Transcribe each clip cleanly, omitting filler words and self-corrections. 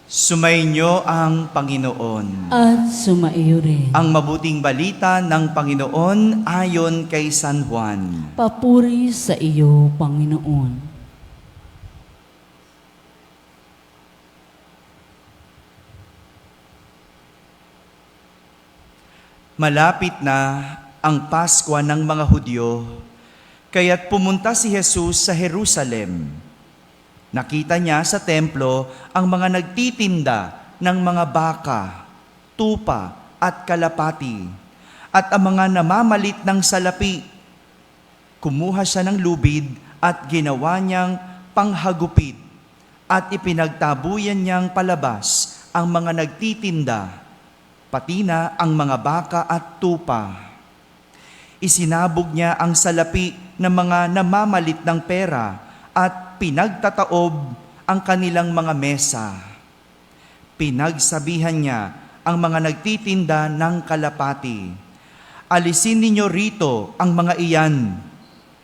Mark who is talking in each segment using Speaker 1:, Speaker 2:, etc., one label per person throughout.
Speaker 1: Sumainyo ang Panginoon.
Speaker 2: At sumaiyo rin.
Speaker 1: Ang mabuting balita ng Panginoon ayon kay San Juan.
Speaker 2: Papuri sa iyo, Panginoon.
Speaker 1: Malapit na ang Pasko ng mga Hudyo, kaya't pumunta si Jesus sa Jerusalem. Nakita niya sa templo ang mga nagtitinda ng mga baka, tupa at kalapati, at ang mga namamalit ng salapi. Kumuha siya ng lubid at ginawa niyang panghagupit, at ipinagtabuyan niyang palabas ang mga nagtitinda, pati na ang mga baka at tupa. Isinabog niya ang salapi ng mga namamalit ng pera at pinagtataob ang kanilang mga mesa. Pinagsabihan niya ang mga nagtitinda ng kalapati, "Alisin ninyo rito ang mga iyan.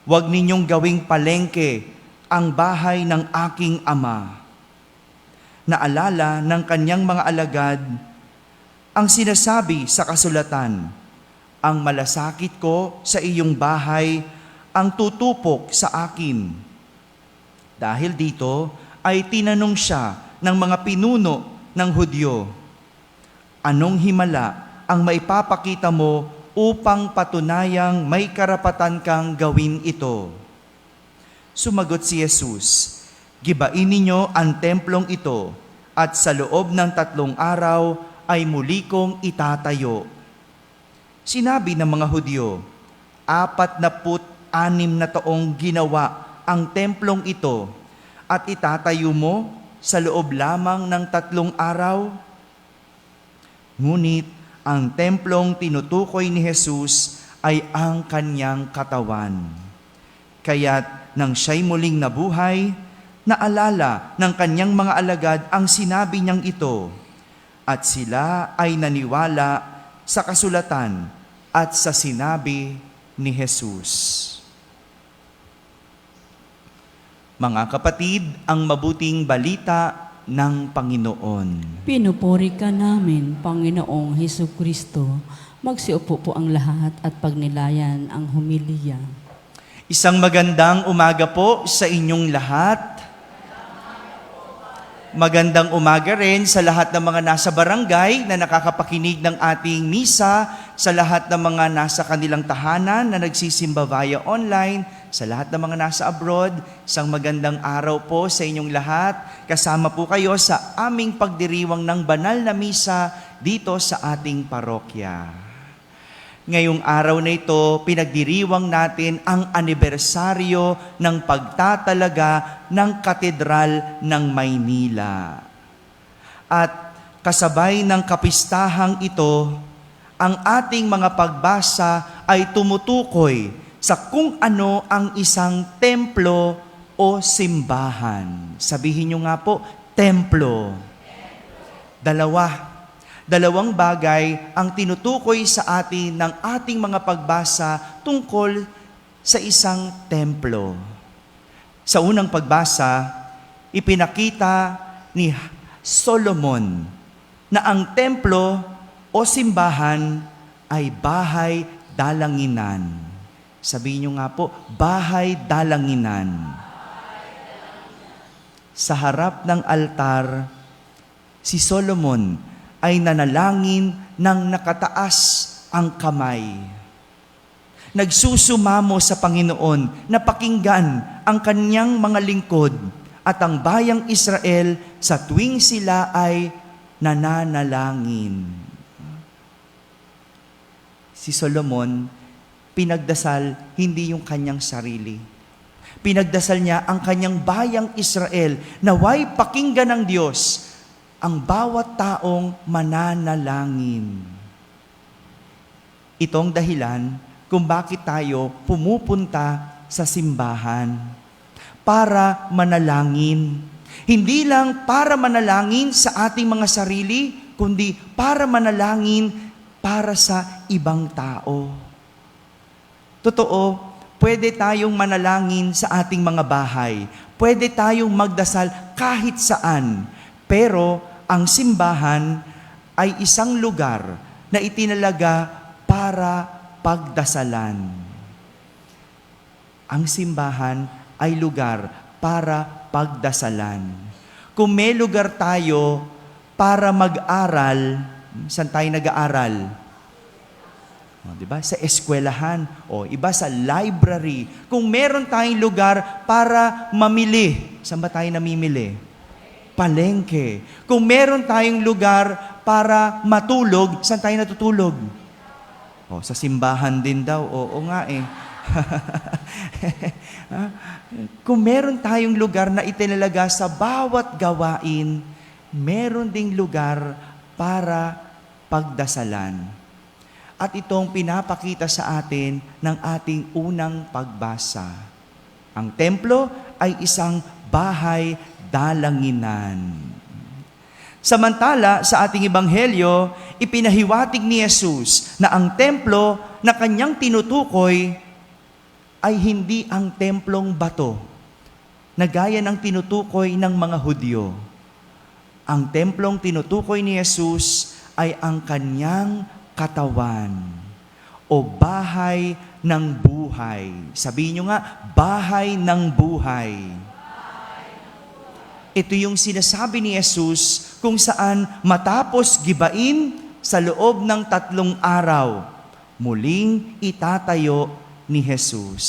Speaker 1: Huwag ninyong gawing palengke ang bahay ng aking ama." Naalala ng kanyang mga alagad ang sinasabi sa kasulatan, "Ang malasakit ko sa iyong bahay ang tutupok sa akin." Dahil dito ay tinanong siya ng mga pinuno ng Hudyo, "Anong himala ang maipapakita mo upang patunayang may karapatan kang gawin ito?" Sumagot si Jesus, "Gibain ninyo ang templong ito, at sa loob ng 3 araw ay muli kong itatayo." Sinabi ng mga Hudyo, 46 na taong ginawa ang templong ito, at itatayo mo sa loob lamang ng 3 araw? Ngunit ang templong tinutukoy ni Jesus ay ang kanyang katawan. Kaya't nang siya'y muling nabuhay, naalala ng kanyang mga alagad ang sinabi niyang ito, at sila ay naniwala sa kasulatan at sa sinabi ni Jesus. Mga kapatid, ang mabuting balita ng Panginoon.
Speaker 2: Pinupuri ka namin, Panginoong Hesukristo. Magsiupo po ang lahat at pagnilayan ang humilya.
Speaker 1: Isang magandang umaga po sa inyong lahat. Magandang umaga rin sa lahat ng mga nasa barangay na nakakapakinig ng ating misa, sa lahat ng mga nasa kanilang tahanan na nagsisimba via online, sa lahat ng mga nasa abroad. Isang magandang araw po sa inyong lahat. Kasama po kayo sa aming pagdiriwang ng banal na misa dito sa ating parokya. Ngayong araw na ito, pinagdiriwang natin ang anibersaryo ng pagtatalaga ng Katedral ng Maynila. At kasabay ng kapistahang ito, ang ating mga pagbasa ay tumutukoy sa kung ano ang isang templo o simbahan. Sabihin nyo nga po, templo. Dalawang bagay ang tinutukoy sa atin ng ating mga pagbasa tungkol sa isang templo. Sa unang pagbasa, ipinakita ni Solomon na ang templo o simbahan ay bahay dalanginan. Sabihin nyo nga po, bahay dalanginan. Sa harap ng altar, si Solomon ay nanalangin ng nakataas ang kamay. Nagsusumamo sa Panginoon na pakinggan ang kanyang mga lingkod at ang bayang Israel sa tuwing sila ay nananalangin. Si Solomon, pinagdasal hindi yung kanyang sarili. Pinagdasal niya ang kanyang bayang Israel, naway pakinggan ng Diyos ang bawat taong mananalangin. Itong dahilan kung bakit tayo pumupunta sa simbahan. Para manalangin. Hindi lang para manalangin sa ating mga sarili, kundi para manalangin para sa ibang tao. Totoo, pwede tayong manalangin sa ating mga bahay. Pwede tayong magdasal kahit saan. Pero ang simbahan ay isang lugar na itinalaga para pagdasalan. Ang simbahan ay lugar para pagdasalan. Kung may lugar tayo para mag-aral, saan tayo nag-aaral? Diba? Sa eskwelahan, o iba sa library. Kung meron tayong lugar para mamili, saan ba tayo namimili? Palengke. Kung meron tayong lugar para matulog, saan tayo natutulog? Sa simbahan din daw. Oo nga eh. Kung meron tayong lugar na itinalaga sa bawat gawain, meron ding lugar para pagdasalan. At itong pinapakita sa atin ng ating unang pagbasa. Ang templo ay isang bahay dalanginan. Samantala, sa ating ebanghelyo, ipinahiwatig ni Jesus na ang templo na kanyang tinutukoy ay hindi ang templong bato, na gaya ng tinutukoy ng mga Hudyo. Ang templong tinutukoy ni Jesus ay ang kanyang katawan o bahay ng buhay. Sabihin nyo nga, bahay ng buhay. Ito yung sinasabi ni Jesus kung saan matapos gibain sa loob ng 3 araw, muling itatayo ni Jesus.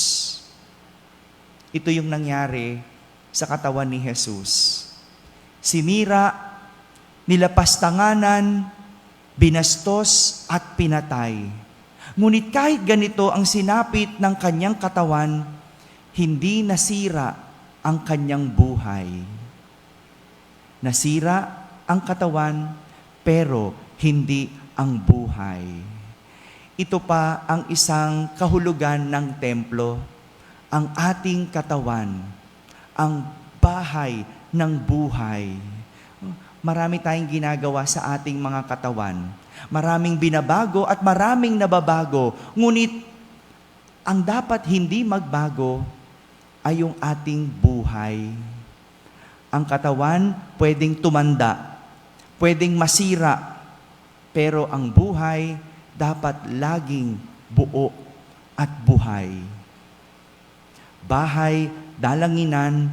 Speaker 1: Ito yung nangyari sa katawan ni Jesus. Sinira, nilapastanganan, binastos at pinatay. Ngunit kahit ganito ang sinapit ng kanyang katawan, hindi nasira ang kanyang buhay. Nasira ang katawan, pero hindi ang buhay. Ito pa ang isang kahulugan ng templo, ang ating katawan, ang bahay ng buhay. Marami tayong ginagawa sa ating mga katawan. Maraming binabago at maraming nababago. Ngunit, ang dapat hindi magbago ay yung ating buhay. Ang katawan pwedeng tumanda, pwedeng masira, pero ang buhay dapat laging buo at buhay. Bahay, dalanginan,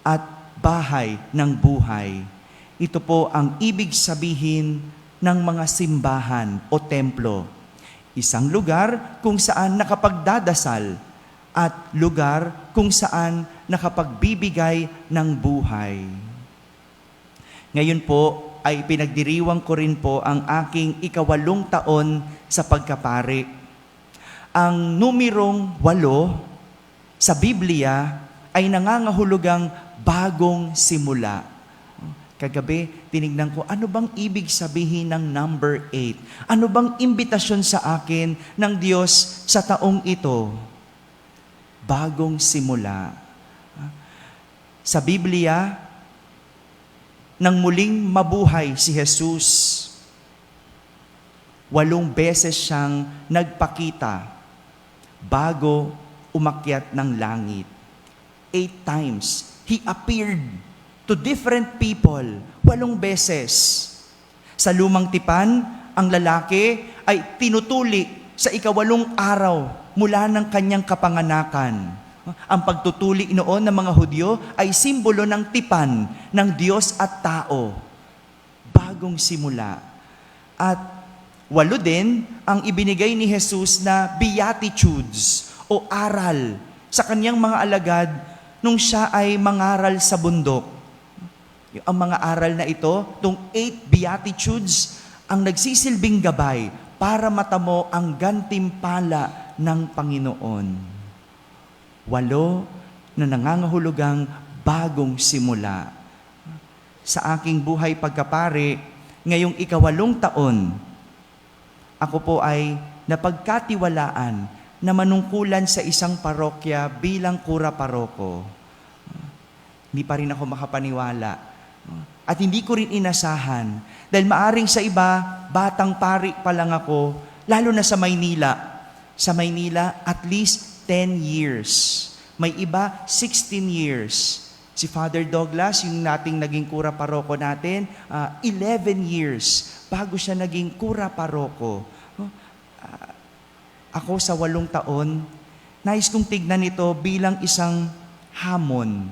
Speaker 1: at bahay ng buhay. Ito po ang ibig sabihin ng mga simbahan o templo. Isang lugar kung saan nakapagdadasal at lugar kung saan nakapagbibigay ng buhay. Ngayon po ay pinagdiriwang ko rin po ang aking 8 taon sa pagkapari. Ang numerong 8 sa Biblia ay nangangahulugang bagong simula. Kagabi, tinignan ko, ano bang ibig sabihin ng number 8? Ano bang imbitasyon sa akin ng Diyos sa taong ito? Bagong simula. Sa Biblia, nang muling mabuhay si Jesus, 8 beses siyang nagpakita bago umakyat ng langit. 8 times, He appeared to different people, 8 beses. Sa lumang tipan, ang lalaki ay tinutuli sa 8 araw mula ng kanyang kapanganakan. Ang pagtutuli noon ng mga Hudyo ay simbolo ng tipan ng Diyos at tao. Bagong simula. At 8 din ang ibinigay ni Jesus na beatitudes o aral sa kanyang mga alagad nung siya ay mangaral sa bundok. Ang mga aral na ito, itong 8 beatitudes, ang nagsisilbing gabay para matamo ang gantimpala ng Panginoon. 8 na nangangahulugang bagong simula. Sa aking buhay pagkapari, ngayong 8 taon, ako po ay napagkatiwalaan na manungkulan sa isang parokya bilang kura paroko. Hindi pa rin ako makapaniwala. At hindi ko rin inasahan. Dahil maaring sa iba, batang pari pa lang ako, lalo na sa Maynila. Sa Maynila, at least 10 years. May iba, 16 years. Si Father Douglas, yung nating naging kura paroko natin, 11 years bago siya naging kura paroko. Ako sa 8 taon, nais kong tignan ito bilang isang hamon.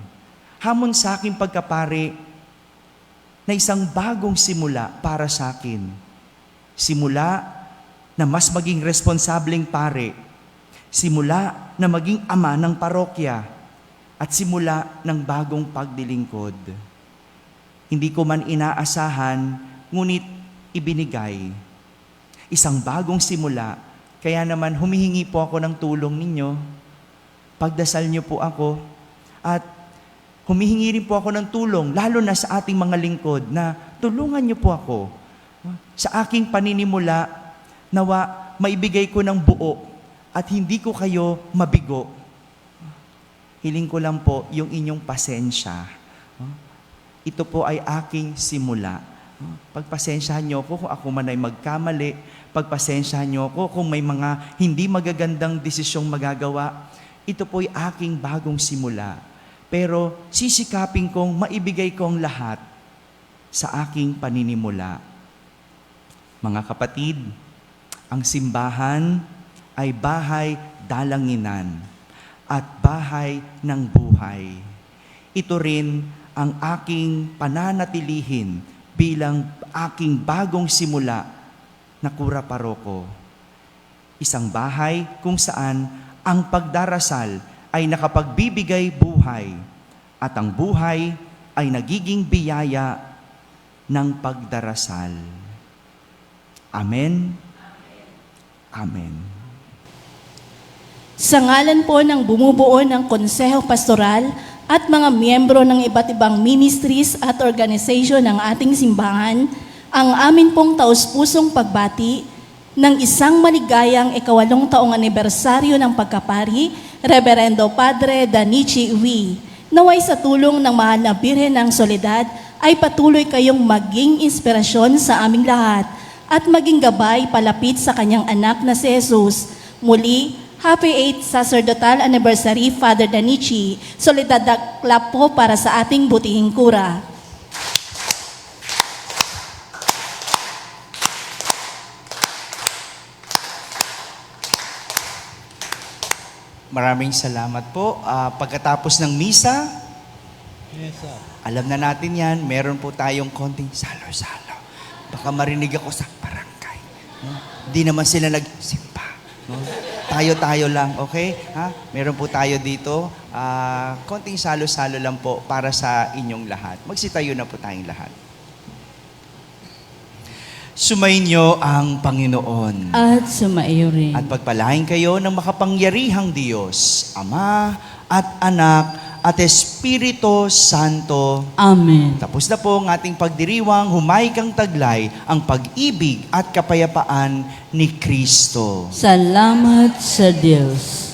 Speaker 1: Hamon sa aking pagkapare na isang bagong simula para sa akin. Simula na mas maging responsableng pare. Simula na maging ama ng parokya. At simula ng bagong pagdilingkod. Hindi ko man inaasahan, ngunit ibinigay. Isang bagong simula, kaya naman humihingi po ako ng tulong ninyo. Pagdasal niyo po ako, at humihingi rin po ako ng tulong, lalo na sa ating mga lingkod, na tulungan niyo po ako. Sa aking paninimula, nawa maibigay ko ng buo, at hindi ko kayo mabigo. Hiling ko lang po yung inyong pasensya. Ito po ay aking simula. Pagpasensyahan niyo ko kung ako man ay magkamali. Pagpasensyahan niyo ko kung may mga hindi magagandang desisyong magagawa. Ito po ay aking bagong simula. Pero sisikapin kong maibigay ko ang lahat sa aking paninimula. Mga kapatid, ang simbahan ay bahay dalanginan at bahay ng buhay. Ito rin ang aking pananatilihin bilang aking bagong simula na kura paroko. Isang bahay kung saan ang pagdarasal ay nakapagbibigay buhay at ang buhay ay nagiging biyaya ng pagdarasal. Amen? Amen.
Speaker 3: Sa ngalan po ng bumubuo ng Konseho Pastoral at mga miyembro ng iba't ibang ministries at organisasyon ng ating simbahan, ang amin pong taus-pusong pagbati ng isang maligayang 8 taong anibersaryo ng pagkapari, Reverendo Padre Danichi Uy. Naway sa tulong ng mahal na Birhen ng Soledad ay patuloy kayong maging inspirasyon sa aming lahat at maging gabay palapit sa kanyang anak na si Jesus. Muli, Happy 8th Sacerdotal Anniversary, Father Danichi. Soledad clap po para sa ating butihing kura.
Speaker 1: Maraming salamat po. Pagkatapos ng misa, alam na natin yan, meron po tayong konting salo-salo. Baka marinig ako sa barangay. Di naman sila nagsimba. Tayo-tayo lang, okay? Meron po tayo dito. Konting salo-salo lang po para sa inyong lahat. Magsitayo na po tayong lahat. Sumainyo ang Panginoon.
Speaker 2: At sumaiyo rin.
Speaker 1: At pagpalain kayo ng makapangyarihang Diyos, Ama at Anak at Espiritu Santo.
Speaker 2: Amen.
Speaker 1: Tapos na po ang ating pagdiriwang, humay kang taglay ang pag-ibig at kapayapaan ni Kristo.
Speaker 2: Salamat sa Diyos.